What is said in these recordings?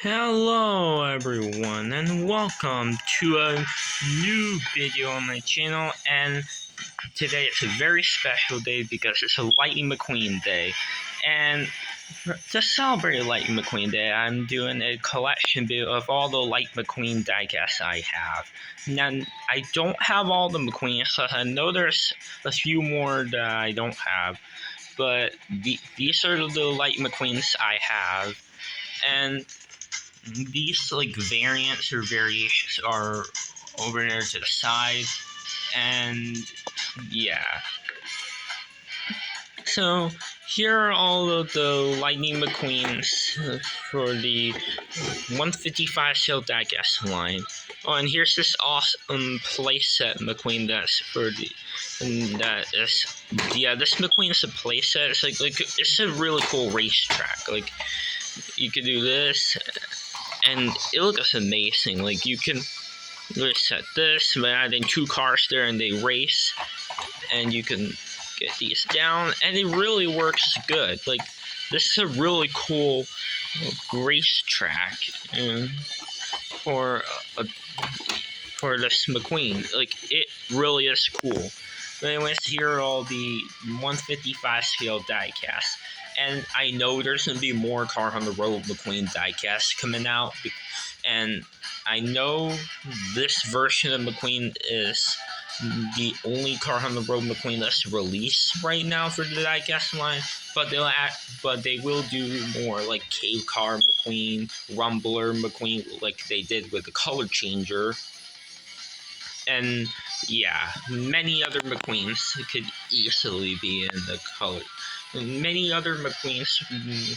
Hello everyone and welcome to a new video on my channel, and today it's a very special day because it's a Lightning McQueen day, and to celebrate Lightning McQueen day I'm doing a collection video of all the Lightning McQueen diecasts I have. Now I don't have all the McQueens, so I know there's a few more that I don't have, but these are the Lightning McQueens I have, and these variants or variations are over there to the side, and yeah. So here are all of the Lightning McQueens for the 155 scale diecast line. Oh, and here's this awesome playset McQueen that's for the, and that is, yeah, this McQueen is a playset. It's like it's a really cool racetrack. Like you could do this, and it looks amazing. Like you can really set this by adding two cars there, and they race, and you can get these down, and it really works good. Like this is a really cool racetrack for this McQueen. Like it really is cool. But anyways, here are all the 155 scale diecasts. And I know there's going to be more Car on the Road McQueen diecast coming out. And I know this version of McQueen is the only Car on the Road McQueen that's released right now for the diecast line. But they will do more like Cave Car McQueen, Rumbler McQueen, like they did with the Color Changer. And yeah, many other McQueens could easily be in the color. Many other McQueens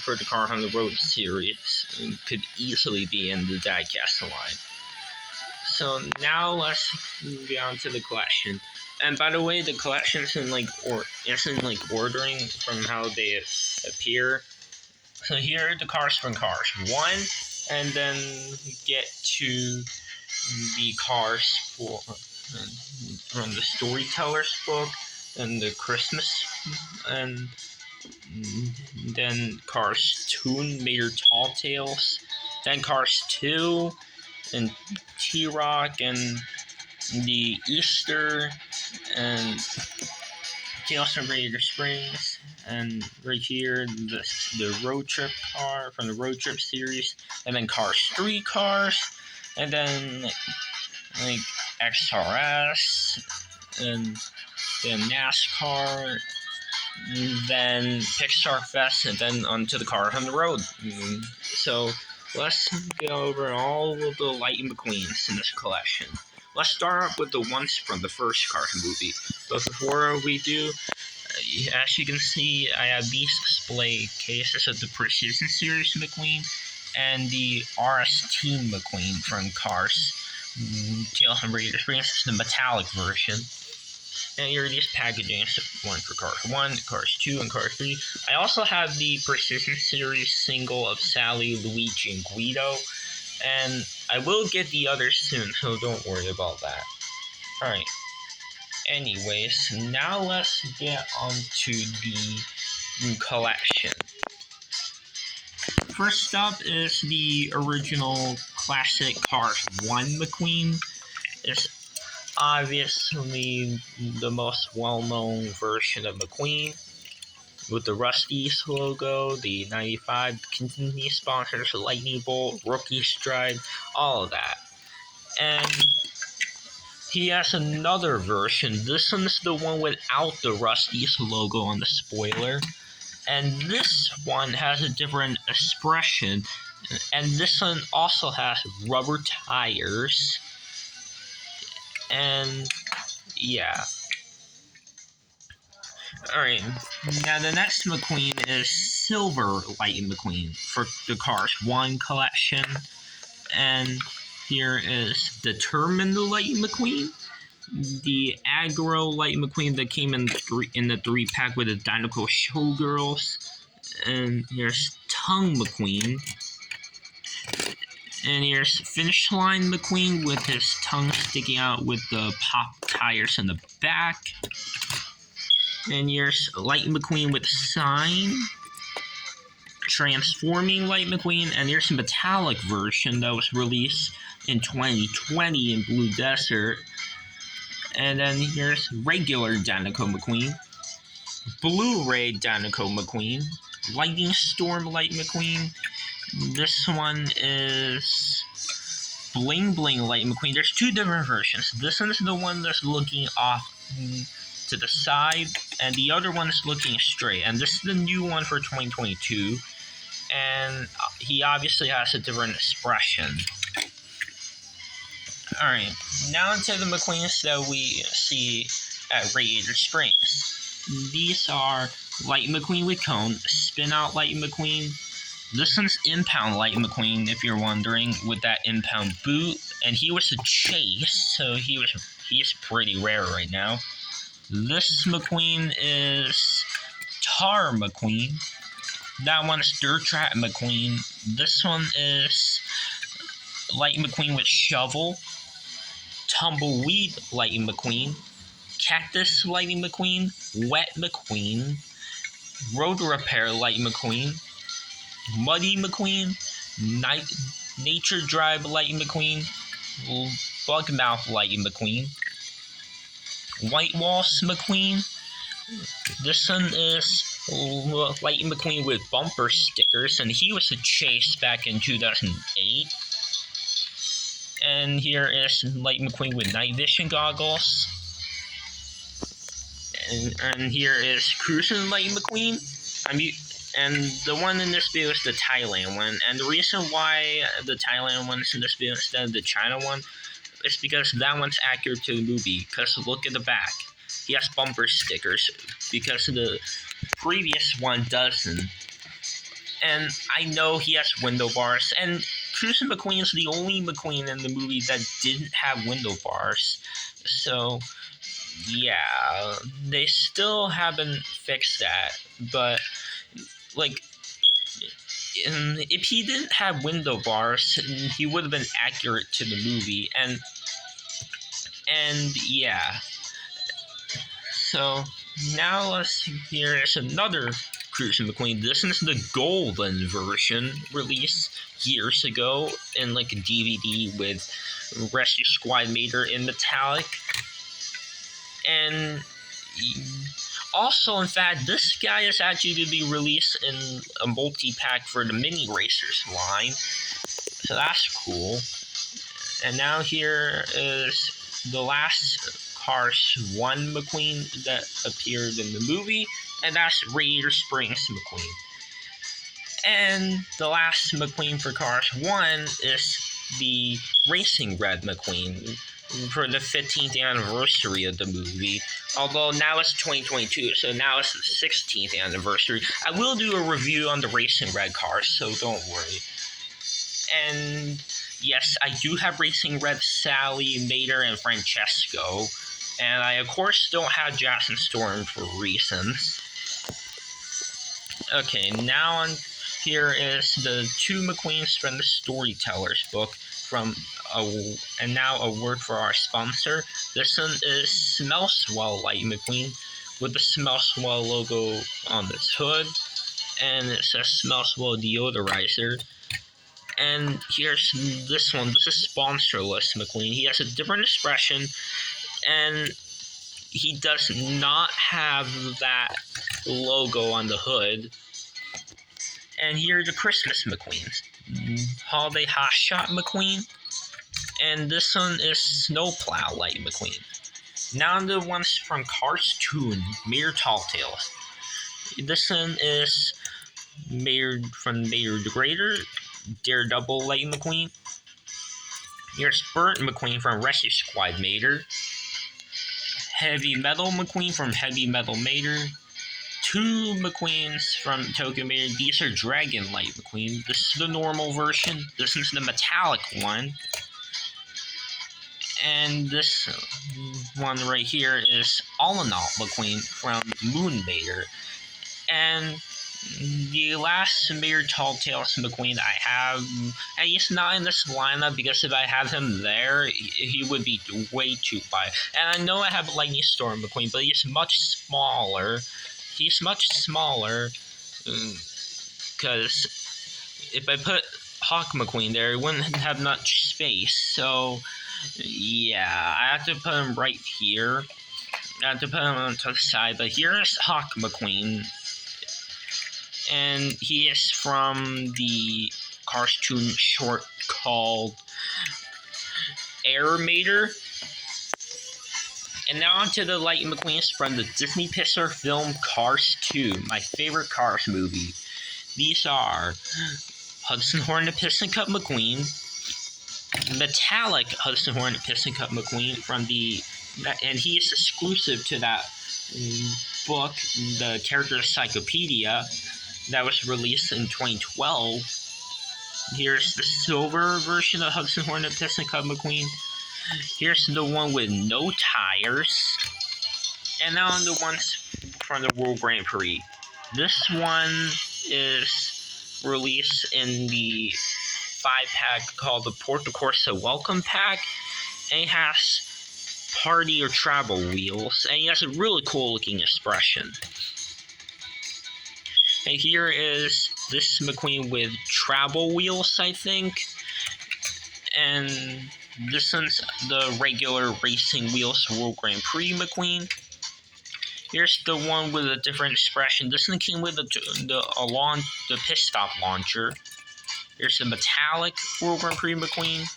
for the Car on the Road series could easily be in the diecast line. So now let's get on to the collection. And by the way, the collection isn't ordering from how they appear. So here are the cars from Cars 1, and then get to the cars from the Storyteller's book and the Christmas, and then Cars 2 Mayor Tall Tales, then Cars 2 and T-Rock and the Easter and Tales from Radiator Springs, and right here the Road Trip car from the Road Trip series, and then Cars 3 cars, and then like XRS, and then Nascar, then Pixar Fest, and then onto the Car on the Road. So let's go over all of the Lightning McQueens in this collection. Let's start up with the ones from the first Cars movie. But before we do, as you can see, I have these display cases of the Precision Series McQueen and the RST McQueen from Cars Tales from Radiator Springs, the metallic version. And here are these packagings, one for Cars 1, Cars 2, and Cars 3. I also have the Precision Series single of Sally, Luigi, and Guido. And I will get the others soon, so don't worry about that. Alright. Anyways, now let's get on to the collection. First up is the original classic Cars 1 McQueen. It's obviously the most well-known version of McQueen, with the Rusty's logo, the 95 contingency sponsors, Lightning Bolt, Rookie Stride, all of that. And he has another version. This one's the one without the Rusty's logo on the spoiler. And this one has a different expression. And this one also has rubber tires. And yeah. Alright, now the next McQueen is Silver Lightning McQueen for the Cars 1 collection. And here is Determined Lightning McQueen, the Aggro Lightning McQueen that came in the 3-pack with the Dinoco Showgirls. And here's Tongue McQueen. And here's Finish Line McQueen with his tongue sticking out with the pop tires in the back. And here's Lightning McQueen with Sign. Transforming Light McQueen, and there's a metallic version that was released in 2020 in Blue Desert. And then here's regular Danico McQueen, Blu-ray Danico McQueen, Lightning Storm Light McQueen. This one is Bling Bling Light McQueen. There's two different versions. This one's the one that's looking off to the side, and the other one is looking straight. And this is the new one for 2022. And he obviously has a different expression. Alright, now into the McQueens that we see at Radiator Springs. These are Light McQueen with cone, Spin Out Light McQueen. This one's Impound Light McQueen, if you're wondering, with that impound boot. And he was a chase, so he's pretty rare right now. This McQueen is Tar McQueen. That one's Dirt Trap McQueen. This one is Light McQueen with shovel. Tumbleweed Lightning McQueen, Cactus Lightning McQueen, Wet McQueen, Road Repair Light McQueen, Muddy McQueen, Nature Drive Lightning McQueen, Bugmouth Lightning McQueen, White Walls McQueen. This one is Lightning McQueen with bumper stickers, and he was a chase back in 2008. And here is Light McQueen with night vision goggles. And here is Cruising Light McQueen. And the one in this video is the Thailand one. And the reason why the Thailand one is in this video instead of the China one is because that one's accurate to the movie. Because look at the back. He has bumper stickers. Because the previous one doesn't. And I know he has window bars. And Cruising McQueen is the only McQueen in the movie that didn't have window bars. So, yeah, they still haven't fixed that. But, like, if he didn't have window bars, he would have been accurate to the movie. And yeah. So, now here's another Cruising McQueen. This is the golden version released years ago in like a DVD with Rescue Squad Mater in metallic. And also, in fact, this guy is actually going to be released in a multi-pack for the Mini Racers line. So that's cool. And now here is the last Cars 1 McQueen that appeared in the movie. And that's Radiator Springs McQueen. And the last McQueen for Cars 1 is the Racing Red McQueen for the 15th anniversary of the movie. Although now it's 2022, so now it's the 16th anniversary. I will do a review on the Racing Red cars, so don't worry. And yes, I do have Racing Red Sally, Mater, and Francesco. And I, of course, don't have Jackson Storm for reasons. Okay, now on here is the two McQueens from the Storyteller's book and now a word for our sponsor. This one is Smell Swell Light McQueen with the Smell Swell logo on its hood, and it says Smell Swell Deodorizer. And here's this one. This is sponsorless McQueen. He has a different expression, and he does not have that logo on the hood. And here are the Christmas McQueens. Holiday Hot Shot McQueen. And this one is Snowplow Light McQueen. Now the ones from Cartoon, Mayor Tall Tales. This one is from Mayor the Greater, Daredevil Light McQueen. Here's Burnt McQueen from Rescue Squad Mater. Heavy Metal McQueen from Heavy Metal Mater. Two McQueens from Tokyo Mater. These are Dragon Light McQueen. This is the normal version. This is the metallic one. And this one right here is All in All McQueen from Moon Mater. And the last Mayor Tall Tales McQueen I have, and he's not in this lineup because if I had him there, he would be way too wide. And I know I have Lightning Storm McQueen, but he's much smaller. because if I put Hawk McQueen there, it wouldn't have much space. So, yeah, I have to put him right here. I have to put him on to the side, but here's Hawk McQueen. And he is from the cartoon short called Airmater. And now onto the Lightning McQueens from the Disney Pixar film Cars 2, my favorite Cars movie. These are Hudson Horn and Piston Cup McQueen, metallic Hudson Horn and Piston Cup McQueen and he is exclusive to that book, the Character Encyclopedia, that was released in 2012. Here's the silver version of Hudson Horn and Piston Cup McQueen. Here's the one with no tires. And now on the ones from the World Grand Prix. This one is released in the 5-pack called the Porto Corsa Welcome Pack. And it has party or travel wheels. And it has a really cool looking expression. And here is this McQueen with travel wheels, I think. And this one's the regular racing wheels World Grand Prix McQueen. Here's the one with a different expression. This one came with the pit stop launcher. Here's the metallic World Grand Prix McQueen.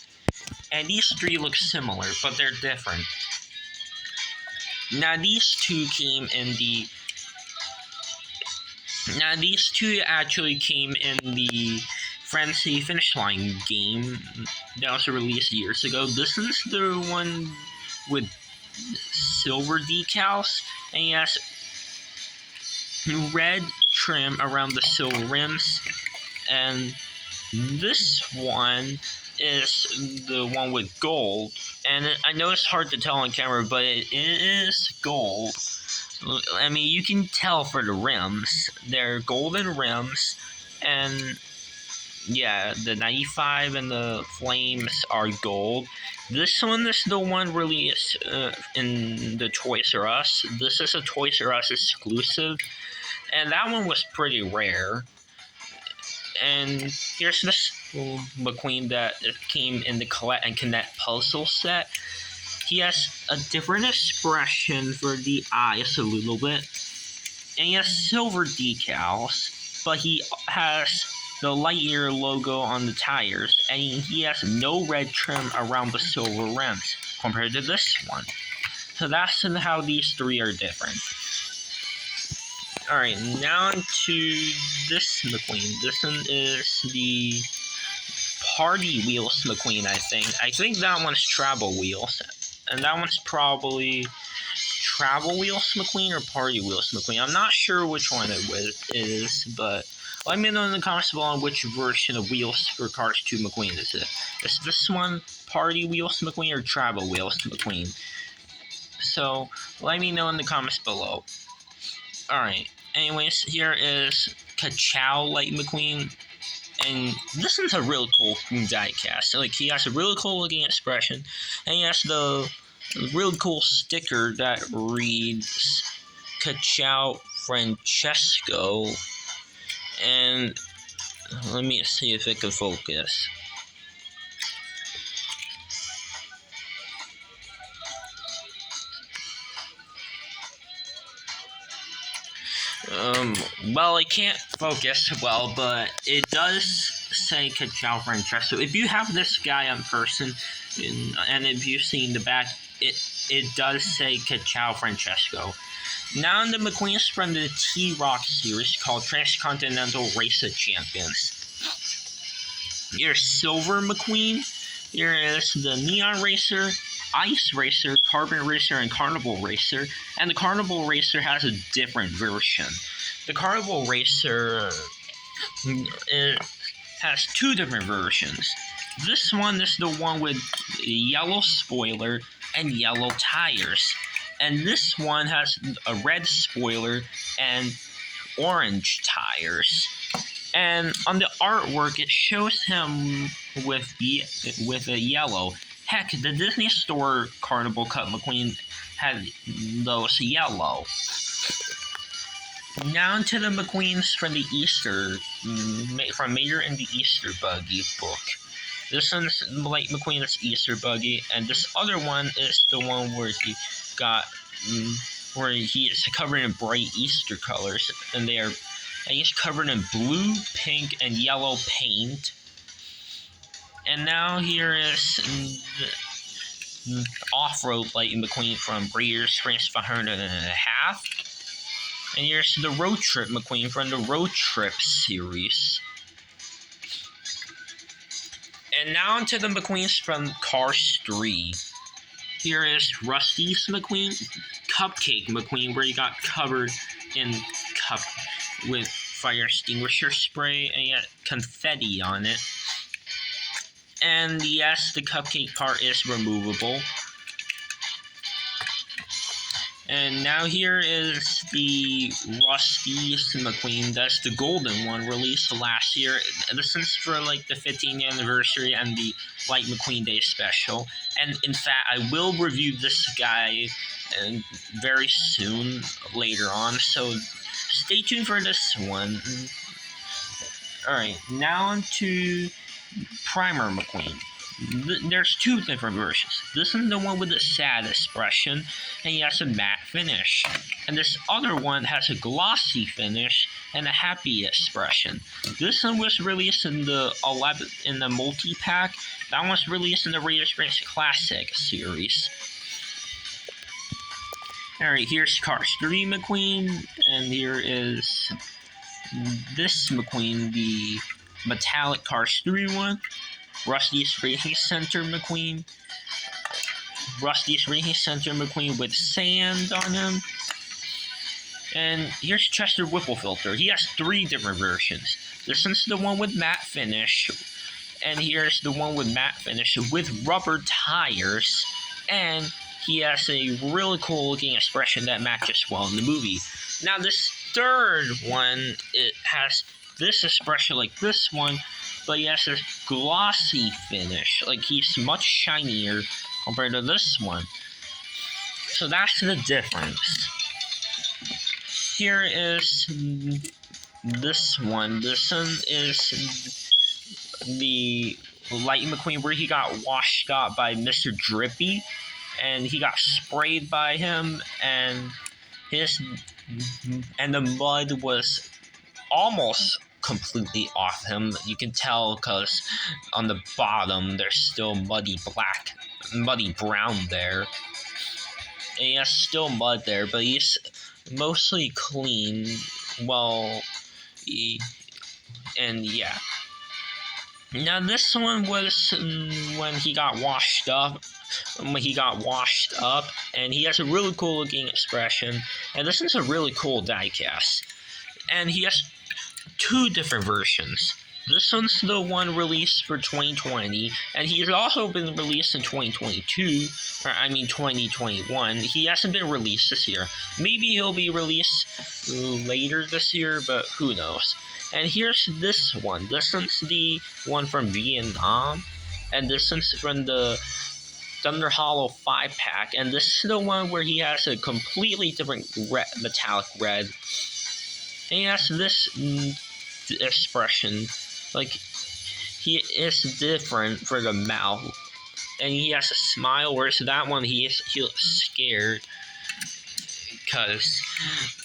And these three look similar, but they're different. Now these two actually came in the Frenzy Finish Line game that was released years ago. This is the one with silver decals, and it has red trim around the silver rims. And this one is the one with gold. And I know it's hard to tell on camera, but it is gold. I mean, you can tell for the rims. They're golden rims, and yeah, the 95 and the flames are gold. This one is the one released in the Toys R Us. This is a Toys R Us exclusive, and that one was pretty rare. And here's this McQueen that came in the Colette and Connect puzzle set. He has a different expression for the eyes a little bit, and he has silver decals, but he has the Lightyear logo on the tires, and he has no red trim around the silver rims compared to this one. So that's how these three are different. Alright, now to this McQueen. This one is the Party Wheels McQueen, I think. I think that one's Travel Wheels. And that one's probably Travel Wheels McQueen or Party Wheels McQueen. I'm not sure which one it is, but let me know in the comments below which version of Wheels for Cars 2 McQueen is it. Is this one Party Wheels McQueen or Travel Wheels McQueen? So, let me know in the comments below. Alright, anyways, here is Ka-Chow Light McQueen. And this one's a really cool diecast. Like, he has a really cool looking expression, and he has the really cool sticker that reads Ka-Chow Francesco. And let me see if it can focus. Well, it can't focus well, but it does say Ka-Chow Francesco. If you have this guy on person, and if you've seen the back, it does say Ka-Chow Francesco. Now the McQueens from the T-Rock series called Transcontinental Race of Champions. Here's Silver McQueen. Here is the Neon Racer, Ice Racer, Carbon Racer, and Carnival Racer. And the Carnival Racer has a different version. The Carnival Racer has two different versions. This one is the one with yellow spoiler and yellow tires. And this one has a red spoiler and orange tires. And on the artwork, it shows him with a yellow. Heck, the Disney Store Carnival Cup McQueen had those yellow. Now to the McQueens from the Easter, from Mayor and the Easter Buggy book. This one's Light McQueen's Easter Buggy, and this other one is the one where he got, where he is covered in bright Easter colors, and he's covered in blue, pink, and yellow paint. And now here is Off-Road Light McQueen from Radiator Springs 500.5. And here's the Road Trip McQueen from the Road Trip series. And now onto the McQueens from Cars 3. Here is Rusty's McQueen, Cupcake McQueen, where he got covered in with fire extinguisher spray and he had confetti on it. And yes, the cupcake part is removable. And now here is the Rusty's McQueen. That's the golden one released last year. This is for like the 15th anniversary and the Light McQueen Day special. And in fact, I will review this guy very soon later on. So stay tuned for this one. Alright, now on to Primer McQueen. There's two different versions. This is the one with the sad expression, and he has a matte finish. And this other one has a glossy finish and a happy expression. This one was released in the multi-pack. That one was released in the Radiator Springs Classic series. Alright, here's Cars 3 McQueen, and here is this McQueen, the metallic Cars 3 one. Rusty's Racing Center McQueen. Rusty's Racing Center McQueen with sand on him. And here's Chester Whipple Filter. He has three different versions. This one's the one with matte finish. And here's the one with matte finish with rubber tires. And he has a really cool looking expression that matches well in the movie. Now this third one, it has this expression like this one, but he has a glossy finish. Like he's much shinier compared to this one. So that's the difference. Here is this one. This one is the Light McQueen where he got washed out by Mr. Drippy. And he got sprayed by him, and the mud was almost completely off him. You can tell because on the bottom there's still muddy brown there. And he has still mud there, but he's mostly clean. Well, yeah. Now this one was when he got washed up. And he has a really cool looking expression. And this is a really cool diecast. And he has two different versions. This one's the one released for 2020, and he's also been released in 2021. He hasn't been released this year. Maybe he'll be released later this year, but who knows. And here's this one. This one's the one from Vietnam, and this one's from the Thunder Hollow 5-pack, and this is the one where he has a completely different metallic red. And he has this expression, like he is different for the mouth, and he has a smile, whereas that one he looks scared because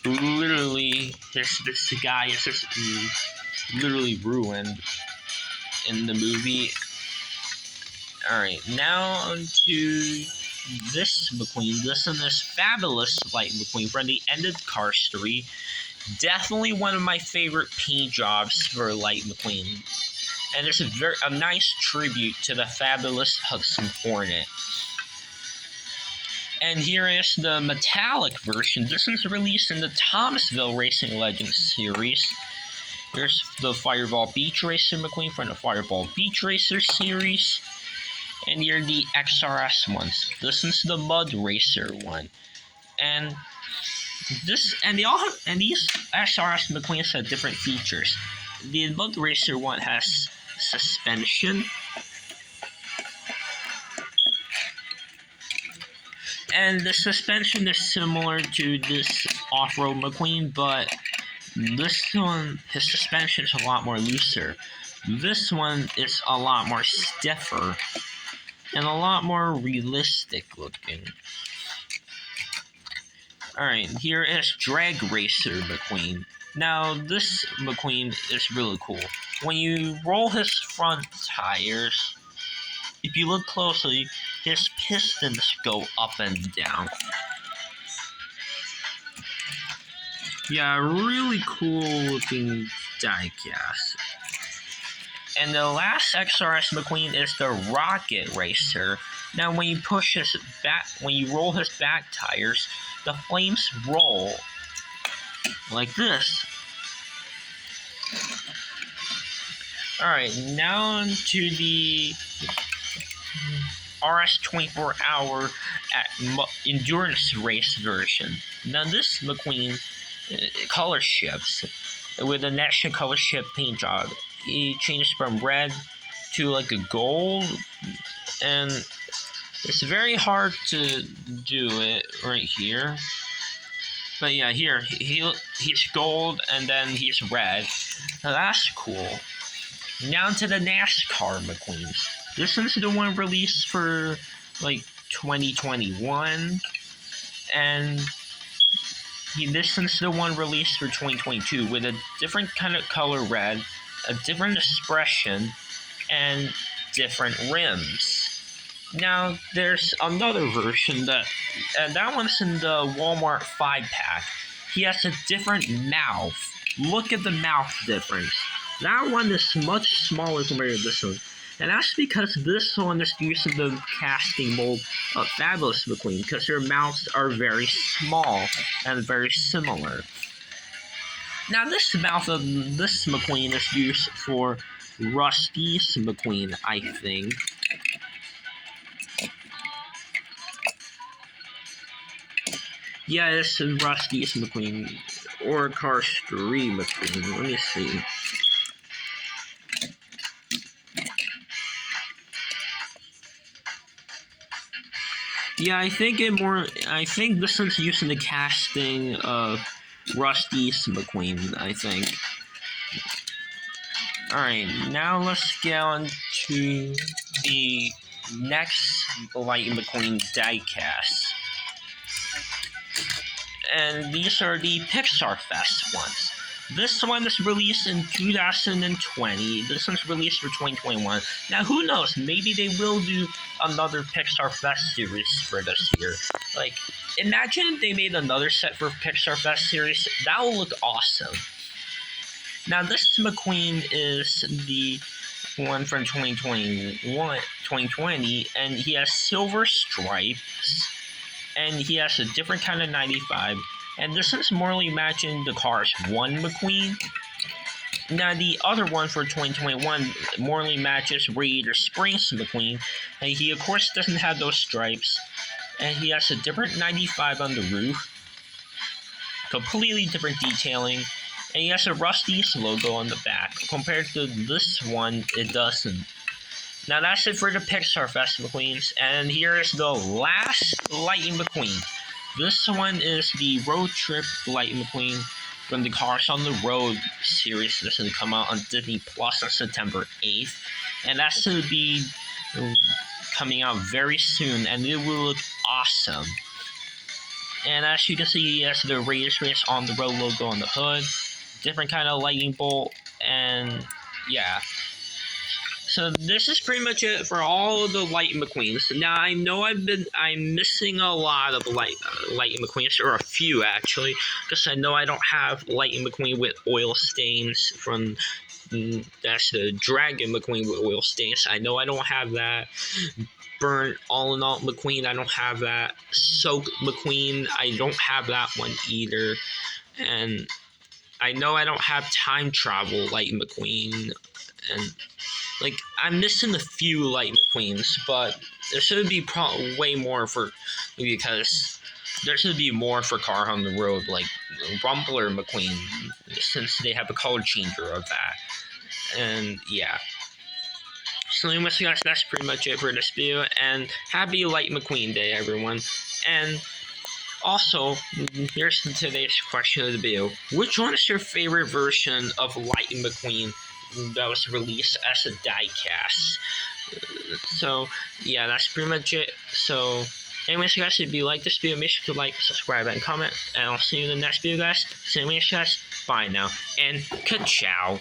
literally this guy is just literally ruined in the movie. Alright, now on to this McQueen. This one is Fabulous Light McQueen from the Ended Cars 3. Definitely one of my favorite paint jobs for Light McQueen. And it's a nice tribute to the fabulous Hudson Hornet. And here is the metallic version. This one's released in the Thomasville Racing Legends series. Here's the Fireball Beach Racer McQueen from the Fireball Beach Racer series. And here are the XRS ones. This is the Mud Racer one. And these XRS McQueens have different features. The Mud Racer one has suspension. And the suspension is similar to this Off-Road McQueen, but This one, his suspension is a lot more looser. This one is a lot more stiffer and a lot more realistic looking. Alright, here is Drag Racer McQueen. Now, this McQueen is really cool. When you roll his front tires, if you look closely, his pistons go up and down. Yeah, really cool looking diecast. And the last XRS McQueen is the Rocket Racer. Now, when you push his back, when you roll his back tires, the flames roll like this. Alright, now on to the RS 24-hour endurance race version. Now, this McQueen color shifts with a National color shift paint job. He changes from red to like a gold, and it's very hard to do it right here. But yeah, here he's gold and then he's red. Now that's cool. Now to the Nascar McQueens. This is the one released for like 2021, and this is the one released for 2022 with a different kind of color red, a different expression, and different rims. Now, there's another version that one's in the Walmart 5-pack. He has a different mouth. Look at the mouth difference. That one is much smaller compared to this one. And that's because this one is using the casting mold of Fabulous McQueen, because their mouths are very small and very similar. Now, this mouth of this McQueen is used for Rusty's McQueen, I think. Yeah, it's Rusty's McQueen, or Cars 3 McQueen. Let me see. Yeah, I think this one's using the casting of Rusty's McQueen, I think. Alright, now let's get on to the next Lightning McQueen diecast. And these are the Pixar Fest ones. This one is released in 2020. This one's released for 2021. Now, who knows? Maybe they will do another Pixar Fest series for this year. Like, imagine if they made another set for Pixar Fest series. That would look awesome. Now, this McQueen is the one from 2020, and he has silver stripes, and he has a different kind of 95. And this is morely matching the Cars 1 McQueen. Now, the other one for 2021 morely matches Radiator Springs McQueen. And he, of course, doesn't have those stripes. And he has a different 95 on the roof. Completely different detailing. And he has a Rusty's logo on the back. Compared to this one, it doesn't. Now, that's it for the Pixar Fest McQueens. And here is the last Lightning McQueen. This one is the Road Trip Lightning McQueen from the Cars on the Road series. This will come out on Disney Plus on September 8th. And that's going to be coming out very soon, and it will look awesome. And as you can see, he has the Radiator Springs on the Road logo on the hood. Different kind of lightning bolt, and yeah. So this is pretty much it for all of the Lightning McQueens. Now, I know I'm missing a lot of Lightning McQueens, or a few actually, because I know I don't have Lightning McQueen with oil stains from, that's the Dragon McQueen with oil stains. I know I don't have that. Burnt All in All McQueen, I don't have that. Soak McQueen, I don't have that one either. And I know I don't have Time Travel Lightning McQueen, and like, I'm missing a few Light McQueens, but there should be way more because there should be more for Car on the Road, like Rumbler McQueen, since they have a color changer of that. And yeah. So anyways, guys, that's pretty much it for this video, and happy Light McQueen Day, everyone. And Also, here's today's question of the video. Which one is your favorite version of Lightning McQueen that was released as a diecast? So, yeah, that's pretty much it. So, anyways, guys, if you like this video, make sure to like, subscribe, and comment. And I'll see you in the next video, guys. So, anyways, guys, bye now. And ka-chow.